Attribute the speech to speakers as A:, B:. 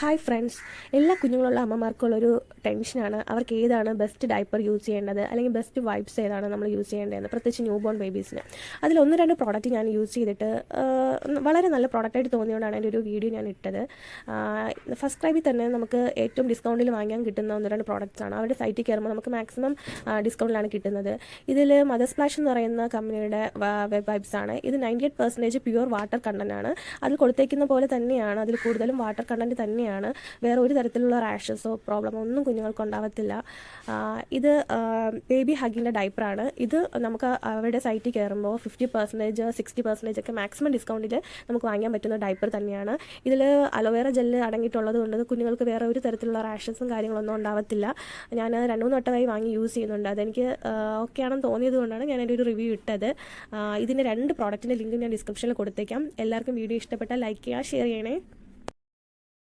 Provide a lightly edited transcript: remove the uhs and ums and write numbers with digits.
A: Hi friends, എല്ലാ കുഞ്ഞുങ്ങളുള്ള അമ്മമാർക്കുള്ളൊരു ടെൻഷനാണ് അവർക്ക് ഏതാണ് ബെസ്റ്റ് ഡയപ്പർ യൂസ് ചെയ്യേണ്ടത്, അല്ലെങ്കിൽ ബെസ്റ്റ് വൈപ്സ് ഏതാണ് നമ്മൾ യൂസ് ചെയ്യേണ്ടതെന്ന്, പ്രത്യേകിച്ച് ന്യൂ ബോൺ ബേബീസിന്. അതിൽ 1-2 പ്രോഡക്റ്റ് ഞാൻ യൂസ് ചെയ്തിട്ട് വളരെ നല്ല പ്രോഡക്റ്റായിട്ട് തോന്നിയതുകൊണ്ടാണ് എൻ്റെ ഒരു വീഡിയോ ഞാൻ ഇട്ടത്. ഫസ്റ്റ് ക്രൈബിൽ തന്നെ നമുക്ക് ഏറ്റവും ഡിസ്കൗണ്ടിൽ വാങ്ങാൻ കിട്ടുന്ന 1-2 പ്രോഡക്റ്റ്സ് ആണ്. അവരുടെ സൈറ്റിൽ കയറുമ്പോൾ നമുക്ക് മാക്സിമം ഡിസ്കൗണ്ടിലാണ് കിട്ടുന്നത്. ഇതിൽ മദർ സ്പ്ലാഷ് എന്ന് പറയുന്ന കമ്പനിയുടെ വെബ് വൈപ്സ് ആണ്. ഇത് 98% പ്യുവർ വാട്ടർ കണ്ടൻ്റ് ആണ്. അതിൽ കൊടുത്തേക്കുന്ന പോലെ തന്നെയാണ്, അതിൽ കൂടുതലും വാട്ടർ കണ്ടൻറ്റ് തന്നെയാണ്. വേറെ ഒരു തരത്തിലുള്ള റാഷസോ പ്രോബ്ലമോ ഒന്നും കുഞ്ഞുങ്ങൾക്ക് ഉണ്ടാവത്തില്ല. ഇത് ബേബി ഹഗിൻ്റെ ഡയപ്പറാണ്. ഇത് നമുക്ക് അവരുടെ സൈറ്റിൽ കയറുമ്പോൾ 50%, 60% ഒക്കെ മാക്സിമം ഡിസ്കൗണ്ടിൽ നമുക്ക് വാങ്ങാൻ പറ്റുന്ന ഡയപ്പർ തന്നെയാണ്. ഇതിൽ അലോവേറ ജെല്ല് അടങ്ങിയിട്ടുള്ളത് കൊണ്ട് കുഞ്ഞുങ്ങൾക്ക് വേറെ ഒരു തരത്തിലുള്ള റാഷസും കാര്യങ്ങളൊന്നും ഉണ്ടാവത്തില്ല. ഞാൻ 2-3 വട്ടമായി വാങ്ങി യൂസ് ചെയ്യുന്നുണ്ട്. അതെനിക്ക് ഓക്കെ ആണെന്ന് തോന്നിയത് കൊണ്ടാണ് ഞാൻ എൻ്റെ ഒരു റിവ്യൂ ഇട്ടത്. ഇതിൻ്റെ 2 പ്രോഡക്റ്റിൻ്റെ ലിങ്ക് ഞാൻ ഡിസ്ക്രിപ്ഷനിൽ കൊടുത്തേക്കാം. എല്ലാവർക്കും വീഡിയോ ഇഷ്ടപ്പെട്ടാൽ ലൈക്ക് ചെയ്യുക, ഷെയർ ചെയ്യണേ.